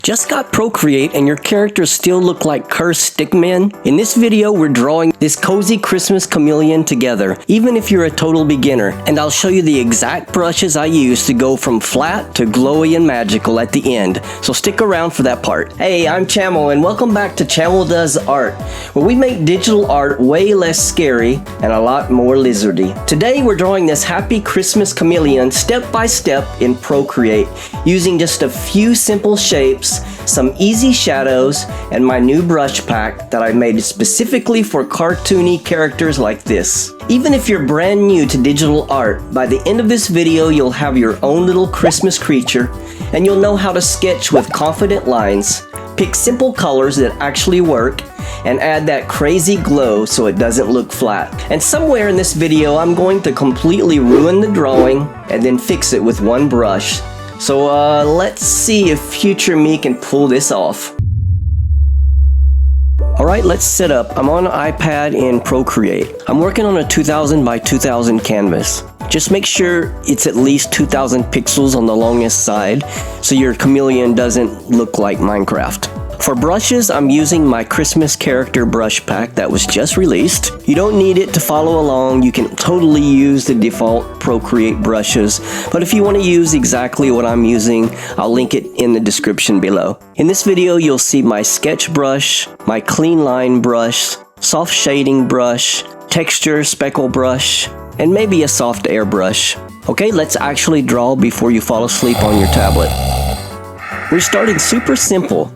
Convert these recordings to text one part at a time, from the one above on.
Just got Procreate and your characters still look like cursed stickmen? In this video, we're drawing this cozy Christmas chameleon together, even if you're a total beginner, and I'll show you the exact brushes I use to go from flat to glowy and magical at the end, so stick around for that part. Hey, I'm Chamel and welcome back to Chamel Does Art, where we make digital art way less scary and a lot more lizardy. Today we're drawing this happy Christmas chameleon step by step in Procreate, using just a few simple shapes, some easy shadows, and my new brush pack that I made specifically for cartoony characters like this. Even if you're brand new to digital art, by the end of this video you'll have your own little Christmas creature, and you'll know how to sketch with confident lines, pick simple colors that actually work, and add that crazy glow so it doesn't look flat. And somewhere in this video I'm going to completely ruin the drawing and then fix it with one brush. So let's see if future me can pull this off. Alright, let's set up. I'm on an iPad in Procreate. I'm working on a 2000 by 2000 canvas. Just make sure it's at least 2000 pixels on the longest side so your chameleon doesn't look like Minecraft. For brushes, I'm using my Christmas character brush pack that was just released. You don't need it to follow along. You can totally use the default Procreate brushes, but if you want to use exactly what I'm using, I'll link it in the description below. In this video, you'll see my sketch brush, my clean line brush, soft shading brush, texture speckle brush, and maybe a soft airbrush. Okay, let's actually draw before you fall asleep on your tablet. We're starting super simple.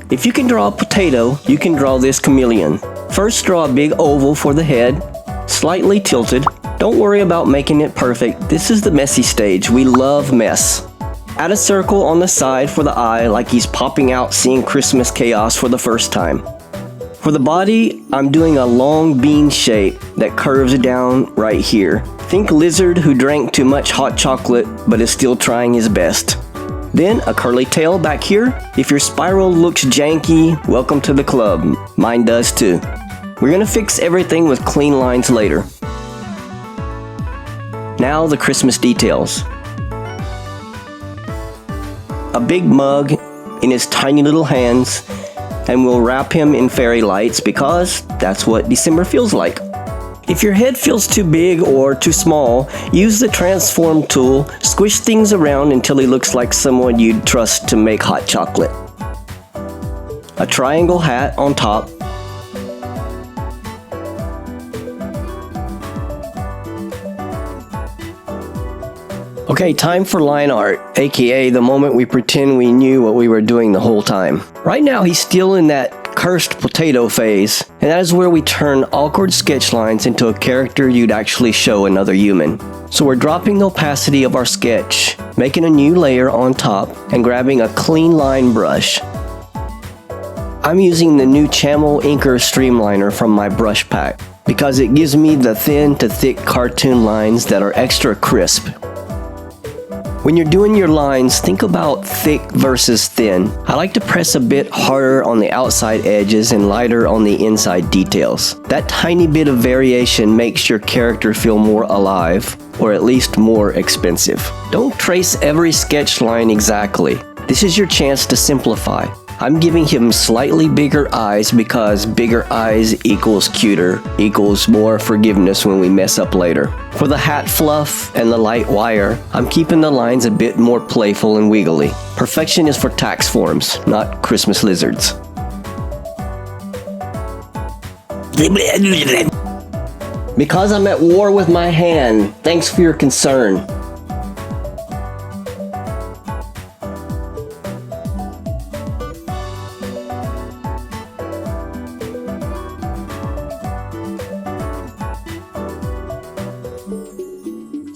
If you can draw a potato, you can draw this chameleon. First, draw a big oval for the head, slightly tilted. Don't worry about making it perfect. This is the messy stage. We love mess. Add a circle on the side for the eye, like he's popping out seeing Christmas chaos for the first time. For the body, I'm doing a long bean shape that curves down right here. Think lizard who drank too much hot chocolate but is still trying his best. Then a curly tail back here. If your spiral looks janky, welcome to the club. Mine does too. We're gonna fix everything with clean lines later. Now the Christmas details. A big mug in his tiny little hands, and we'll wrap him in fairy lights because that's what December feels like. If your head feels too big or too small, use the transform tool, squish things around until he looks like someone you'd trust to make hot chocolate. A triangle hat on top. Okay, time for line art, aka the moment we pretend we knew what we were doing the whole time. Right now he's still in that cursed potato phase, and that is where we turn awkward sketch lines into a character you'd actually show another human. So we're dropping the opacity of our sketch, making a new layer on top, and grabbing a clean line brush. I'm using the new Chamel Inker Streamliner from my brush pack, because it gives me the thin to thick cartoon lines that are extra crisp. When you're doing your lines, think about thick versus thin. I like to press a bit harder on the outside edges and lighter on the inside details. That tiny bit of variation makes your character feel more alive, or at least more expensive. Don't trace every sketch line exactly. This is your chance to simplify. I'm giving him slightly bigger eyes because bigger eyes equals cuter, equals more forgiveness when we mess up later. For the hat fluff and the light wire, I'm keeping the lines a bit more playful and wiggly. Perfection is for tax forms, not Christmas lizards. Because I'm at war with my hand, thanks for your concern.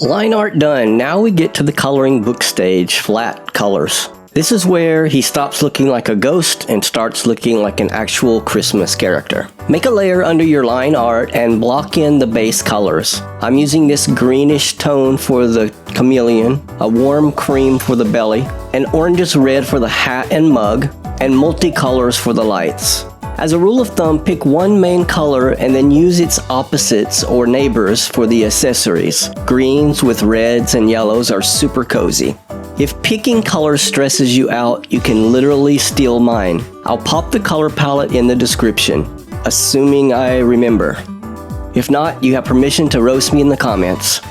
Line art done. Now we get to the coloring book stage, flat colors. This is where he stops looking like a ghost and starts looking like an actual Christmas character. Make a layer under your line art and block in the base colors. I'm using this greenish tone for the chameleon, a warm cream for the belly, an orangish red for the hat and mug, and multicolors for the lights. As a rule of thumb, pick one main color and then use its opposites or neighbors for the accessories. Greens with reds and yellows are super cozy. If picking colors stresses you out, you can literally steal mine. I'll pop the color palette in the description, assuming I remember. If not, you have permission to roast me in the comments.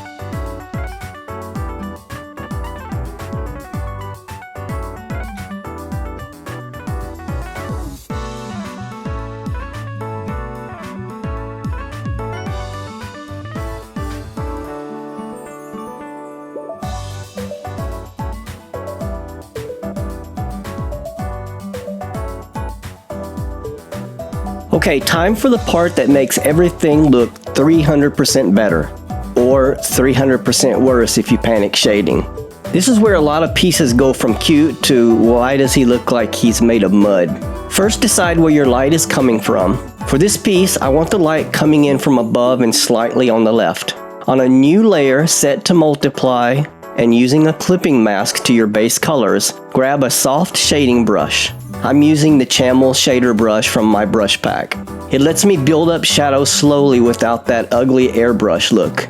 Okay, time for the part that makes everything look 300% better, or 300% worse if you panic shading. This is where a lot of pieces go from cute to why does he look like he's made of mud. First, decide where your light is coming from. For this piece, I want the light coming in from above and slightly on the left. On a new layer, set to multiply, and using a clipping mask to your base colors, grab a soft shading brush. I'm using the Chamel shader brush from my brush pack. It lets me build up shadows slowly without that ugly airbrush look.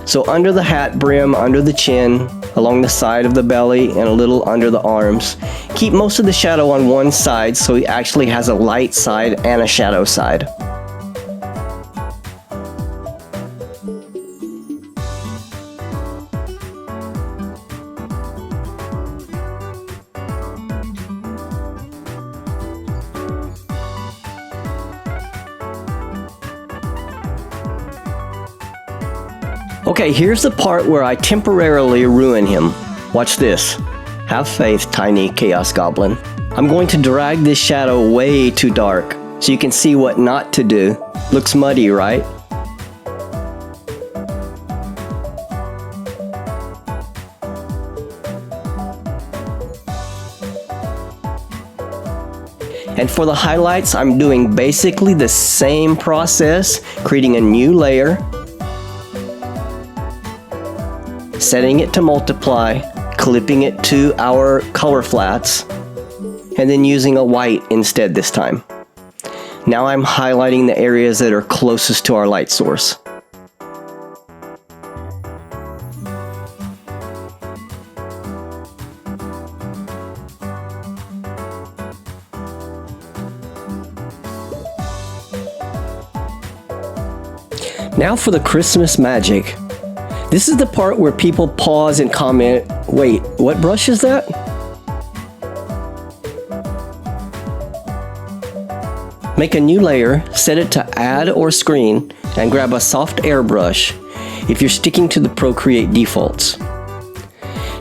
So under the hat brim, under the chin, along the side of the belly, and a little under the arms. Keep most of the shadow on one side so he actually has a light side and a shadow side. Okay, here's the part where I temporarily ruin him. Watch this. Have faith, tiny chaos goblin. I'm going to drag this shadow way too dark so you can see what not to do. Looks muddy, right? And for the highlights, I'm doing basically the same process, creating a new layer, setting it to multiply, clipping it to our color flats, and then using a white instead this time. Now I'm highlighting the areas that are closest to our light source. Now for the Christmas magic. This is the part where people pause and comment, wait, what brush is that? Make a new layer, set it to add or screen, and grab a soft airbrush if you're sticking to the Procreate defaults.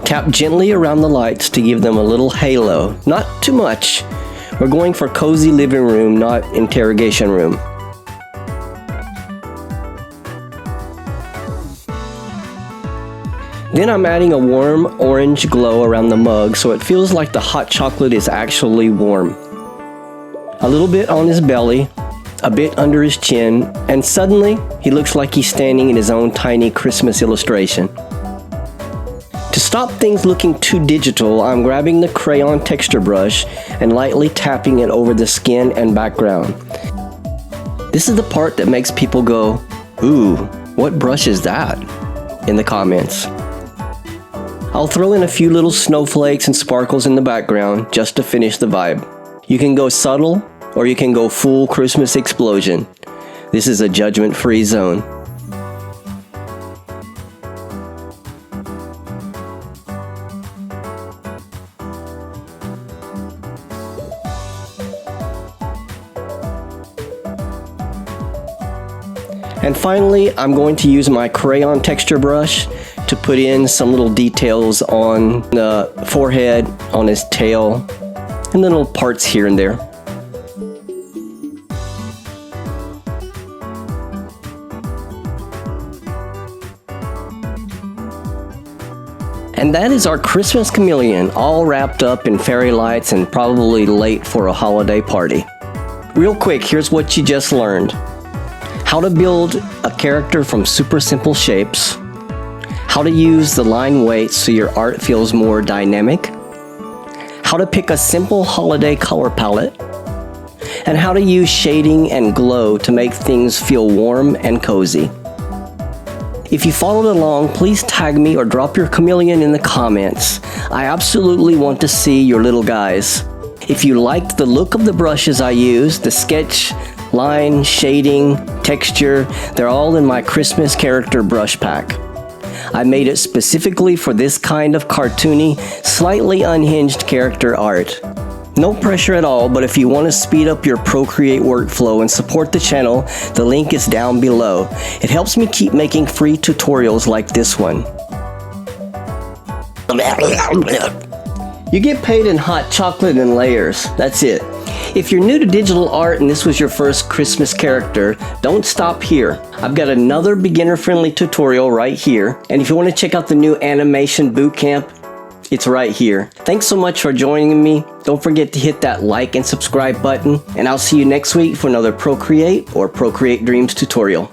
Tap gently around the lights to give them a little halo, not too much. We're going for cozy living room, not interrogation room. Then I'm adding a warm orange glow around the mug so it feels like the hot chocolate is actually warm. A little bit on his belly, a bit under his chin, and suddenly he looks like he's standing in his own tiny Christmas illustration. To stop things looking too digital, I'm grabbing the crayon texture brush and lightly tapping it over the skin and background. This is the part that makes people go, ooh, what brush is that? In the comments. I'll throw in a few little snowflakes and sparkles in the background just to finish the vibe. You can go subtle or you can go full Christmas explosion. This is a judgment-free zone. And finally, I'm going to use my crayon texture brush to put in some little details on the forehead, on his tail, and little parts here and there. And that is our Christmas Chameleon, all wrapped up in fairy lights and probably late for a holiday party. Real quick, here's what you just learned. How to build a character from super simple shapes, how to use the line weights so your art feels more dynamic, how to pick a simple holiday color palette, and how to use shading and glow to make things feel warm and cozy. If you followed along, please tag me or drop your chameleon in the comments. I absolutely want to see your little guys. If you liked the look of the brushes I used, the sketch, line, shading, texture, they're all in my Christmas character brush pack. I made it specifically for this kind of cartoony, slightly unhinged character art. No pressure at all, but if you want to speed up your Procreate workflow and support the channel, the link is down below. It helps me keep making free tutorials like this one. You get paid in hot chocolate and layers. That's it. If you're new to digital art and this was your first Christmas character, don't stop here. I've got another beginner-friendly tutorial right here. And if you want to check out the new animation bootcamp, it's right here. Thanks so much for joining me. Don't forget to hit that like and subscribe button, and I'll see you next week for another Procreate or Procreate Dreams tutorial.